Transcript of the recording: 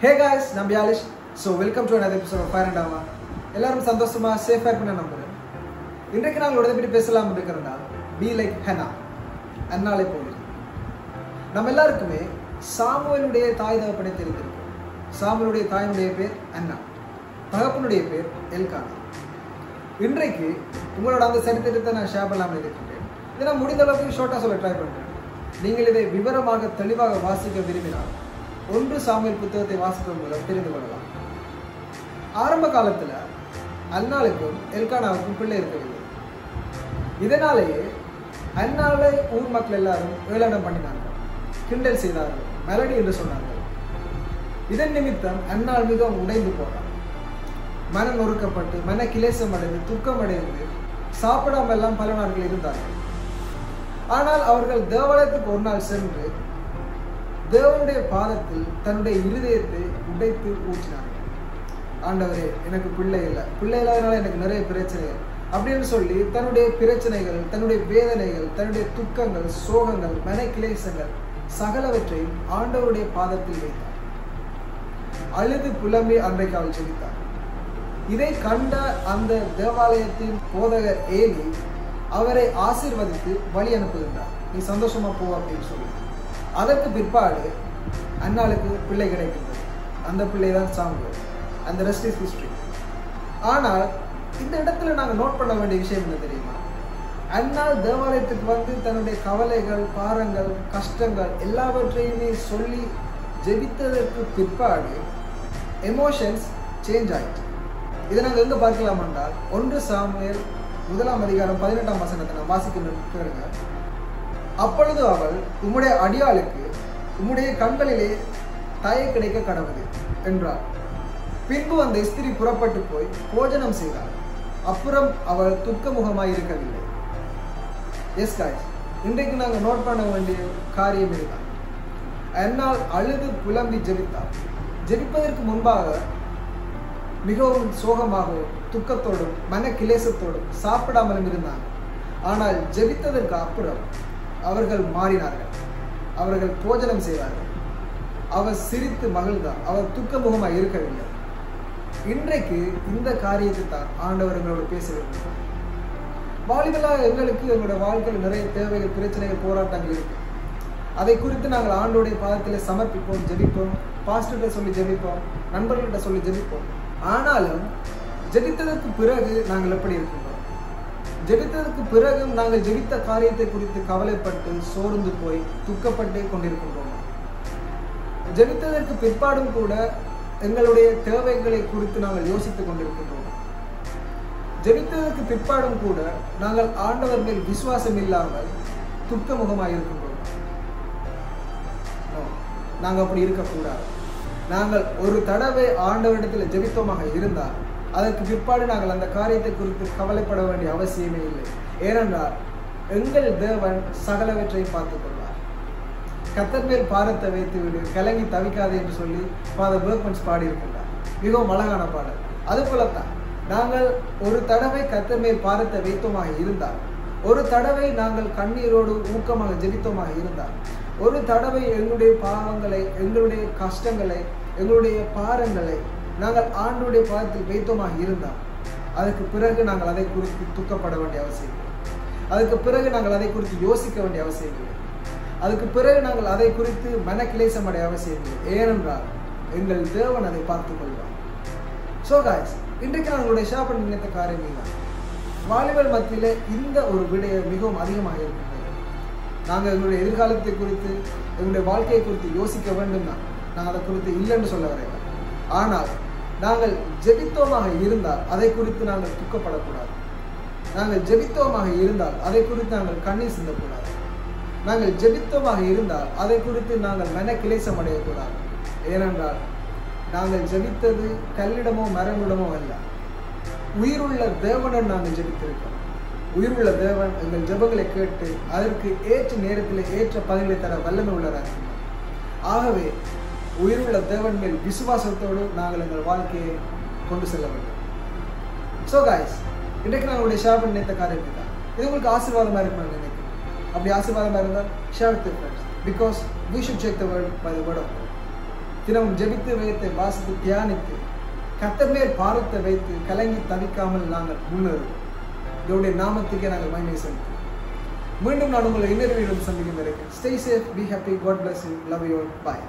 Hey guys, I'm Yalish. So welcome to another episode of Fire and Dama. எல்லாரும் சந்தோஷமா சேஃபா இருக்கணும்னு நம்புறேன். இன்றைக்கு நாங்கள் உடனே பற்றி பேசலாம் இருக்கிறனா பி லைக் ஹெனா அன்னாலை போல. நம்ம எல்லாருக்குமே சாமுவேலுடைய தாய் தகப்பனை தெரிந்திருக்கும். சாமுவேலுடைய தாயினுடைய பேர் அன்னா, தகப்பனுடைய பேர் எல்கானா. இன்றைக்கு உங்களோட அந்த சரித்திரத்தை நான் ஷேர் பண்ணலாம்னு இருக்கிறேன். இதை நான் முடிந்த அளவுக்கு ஷார்ட்டாக சொல்ல ட்ரை பண்ணுறேன். நீங்கள் இதை விவரமாக தெளிவாக வாசிக்க விரும்பினால் 1 சாமுவேல் புத்தகத்தை வாசிப்பதன் மூலம் தெரிந்து கொள்ளலாம். ஆரம்ப காலத்தில் அன்னாளுக்கும் எல்கானாவுக்கும் பிள்ளை இருக்கவில்லை. இதனாலேயே அன்னாளை ஊர் மக்கள் எல்லாரும் ஏளனம் பண்ணினார்கள், கிண்டல் செய்தார்கள், மெலடி என்று சொன்னார்கள். இதன் நிமித்தம் அன்னாள் மிகவும் உடைந்து போனார். மனம் நொறுக்கப்பட்டு மன கிளேசம் அடைந்து துக்கம் அடைந்து சாப்பிடாமெல்லாம் பல நாட்கள் இருந்தார்கள். ஆனால் அவர்கள் தேவாலயத்துக்கு ஒரு நாள் சென்று தேவனுடைய பாதத்தில் தன்னுடைய இருதயத்தை உடைத்து ஊற்றினார்கள். ஆண்டவரே, எனக்கு பிள்ளை இல்லை, பிள்ளை இல்லாதனால எனக்கு நிறைய பிரச்சனைகள் அப்படின்னு சொல்லி தன்னுடைய பிரச்சனைகள், தன்னுடைய வேதனைகள், தன்னுடைய துக்கங்கள், சோகங்கள், மன கிளேசங்கள் சகலவற்றையும் ஆண்டவருடைய பாதத்தில் வைத்தார். அழுது புலம்பி அன்றைக்கு அவள் ஜெபித்தார். இதை கண்ட அந்த தேவாலயத்தின் போதகர் ஏலி அவரை ஆசீர்வதித்து வழி அனுப்புகின்றார். நீ சந்தோஷமா போ அப்படின்னு சொல்லி. அதற்கு பிற்பாடு அன்னாளுக்கு பிள்ளை கிடைக்கின்றது. அந்த பிள்ளை தான் சாமுவேல். அந்த ரெஸ்ட் இஸ் ஹிஸ்டரி. ஆனால் இந்த இடத்துல நாங்கள் நோட் பண்ண வேண்டிய விஷயம் என்ன தெரியுமா? அன்னாள் தேவாலயத்துக்கு வந்து தன்னுடைய கவலைகள், பாரங்கள், கஷ்டங்கள் எல்லாவற்றையுமே சொல்லி ஜெபித்ததற்கு பிற்பாடு எமோஷன்ஸ் சேஞ்ச் ஆயிடுச்சு. இதை நாங்கள் எங்கே பார்க்கலாம் என்றால் 1 சாமுவேல் 1 அதிகாரம் 18 வசனத்தை நான் வாசிக்கிறேங்க. அப்பொழுது அவள், உம்முடைய அடியாளுக்கு உம்முடைய கண்களிலே தயை கிடைக்க கடவுது என்றார். பின்பு அந்த ஸ்திரீ புறப்பட்டு போய் போஜனம் செய்தாள். அப்புறம் அவள் துக்கமுகமாய் இருக்கவில்லை. எஸ் காய்ஸ், இன்றைக்கு நாங்கள் நோட் பண்ண வேண்டிய காரியம் இதுதான். என்னால் அழுது புலம்பி ஜெபித்தாள். ஜெபிப்பதற்கு முன்பாக மிகவும் சோகமாகவும் துக்கத்தோடும் மன கிளேசத்தோடும் சாப்பிடாமலும் இருந்தாங்க. ஆனால் ஜெபித்ததற்கு அப்புறம் அவர்கள் மாறினார்கள். அவர்கள் போஜனம் செய்தார்கள். அவர் சிரித்து மகிழ்ந்தார். அவர் துக்கமுகமாக இருக்கவில்லை. இன்றைக்கு இந்த காரியத்தை தான் ஆண்டவர் எங்களோடு பேச வேண்டும். வாலிபலாக எங்களுக்கு எங்களுடைய வாழ்க்கையில் நிறைய தேவைகள், பிரச்சனைகள், போராட்டங்கள் இருக்கு. அதை குறித்து நாங்கள் ஆண்டோடைய பாதத்தில் சமர்ப்பிப்போம், ஜெபிப்போம், பாஸ்டர்கிட்ட சொல்லி ஜெபிப்போம், நண்பர்கள்ட்ட சொல்லி ஜெபிப்போம். ஆனாலும் ஜெபித்ததற்கு பிறகு நாங்கள் எப்படி இருக்கின்றோம்? ஜெபித்ததற்கு பிறகு நாங்கள் ஜெபித்த காரியத்தை குறித்து கவலைப்பட்டு சோர்ந்து போய் துக்கப்பட்டு கொண்டிருக்கின்றோம். ஜெபித்ததற்கு பிற்பாடும் கூட எங்களுடைய தேவைகளை குறித்து நாங்கள் யோசித்துக் கொண்டிருக்கின்றோம். ஜெபித்ததற்கு பிற்பாடும் கூட நாங்கள் ஆண்டவர் மேல் விசுவாசம் இல்லாமல் துக்கமுகமாக இருக்கின்றோம். நாங்கள் அப்படி இருக்கக்கூடாது. நாங்கள் ஒரு தடவை ஆண்டவரிடத்தில் ஜெபித்தோமாக இருந்தால் அதற்கு பிற்பாடு நாங்கள் அந்த காரியத்தை குறித்து கவலைப்பட வேண்டிய அவசியமே இல்லை. ஏனென்றால் எங்கள் தேவன் சகலவற்றை பார்த்துக் கொள்வார். கர்த்தர் மேல் பாரத்தை வைத்து விடு, கலங்கி தவிக்காது என்று சொல்லி ஃபாதர் பெர்க்மன்ஸ் பாடியிருக்கின்றார். மிகவும் அழகான பாடல். அதுபோலத்தான் நாங்கள் ஒரு தடவை கர்த்தர் மேல் பாரத்தை வைத்தோமாக இருந்தால், ஒரு தடவை நாங்கள் கண்ணீரோடு ஊக்கமாக ஜெபித்தோமாக இருந்தால், ஒரு தடவை எங்களுடைய பாவங்களை, எங்களுடைய கஷ்டங்களை, எங்களுடைய பாரங்களை நாங்கள் ஆண்டோடைய பாதத்தில் வைத்தோமாக இருந்தால் அதுக்கு பிறகு நாங்கள் அதை குறித்து துக்கப்பட வேண்டிய அவசியம் இல்லை. அதுக்கு பிறகு நாங்கள் அதை குறித்து யோசிக்க வேண்டிய அவசியம் இல்லை. அதுக்கு பிறகு நாங்கள் அதை குறித்து மனக்கிளேசம் அடைய அவசியம் இல்லை. ஏனென்றால் எங்கள் தேவன் அதை பார்த்துக் கொள்வார். ஸோ காய்ஸ், இன்றைக்கு நான் உங்களுடைய ஷேர் பண்ண நினைத்த காரியம் தான். வாலிபர் மத்தியில் இந்த ஒரு விடயம் மிகவும் அதிகமாக இருக்கின்றது. நாங்கள் எங்களுடைய எதிர்காலத்தை குறித்து, எங்களுடைய வாழ்க்கையை குறித்து யோசிக்க வேண்டும் தான். நாங்கள் அதை குறித்து இல்லைன்னு சொல்ல வரையில. ஆனால் நாங்கள் ஜெபித்தோமாக இருந்தால் அதை குறித்து நாங்கள் துக்கப்படக்கூடாது. நாங்கள் ஜெபித்தோமாக இருந்தால் அதை குறித்து நாங்கள் கண்ணீர் சிந்தக்கூடாது. நாங்கள் ஜெபித்தோமாக இருந்தால் அதை குறித்து நாங்கள் மன கிளேசம் அடையக்கூடாது. ஏனென்றால் நாங்கள் ஜெபித்தது கல்லிடமோ மரங்களிடமோ அல்ல, உயிருள்ள தேவனுடன் நாங்கள் ஜெபித்திருக்கிறோம். உயிருள்ள தேவன் எங்கள் ஜெபங்களை கேட்டு அதற்கு ஏற்ற நேரத்தில் ஏற்ற பதிலை தர வல்லமை உள்ளதாக. ஆகவே உயிருள்ள தேவன் மேல் விசுவாசத்தோடு நாங்கள் எங்கள் வாழ்க்கையை கொண்டு செல்ல வேண்டும். ஸோ காய்ஸ், இன்றைக்கு நான் உங்களுடைய ஷேர் பண்ண நினைத்த காரியத்தை தான். இது உங்களுக்கு ஆசீர்வாதமாக இருக்கணும்னு நினைக்கிறேன். அப்படி ஆசீர்வாதமாக இருந்தால் share with friends, because we should check the word by the word of God. தினமும் ஜெபித்து வைத்து வாசித்து தியானித்து கர்த்தர் மேல் பாரத்தை வைத்து கலங்கி தவிக்காமல் நாங்கள் முன்னேறுவோம். இதோடைய நாமத்துக்கே நாங்கள் மகிமை செலுத்துவோம். மீண்டும் நான் உங்களை இன்னொரு வீடியோவில் சந்திக்கும் வரைக்கும் stay safe, be happy, God bless you, love you all, bye.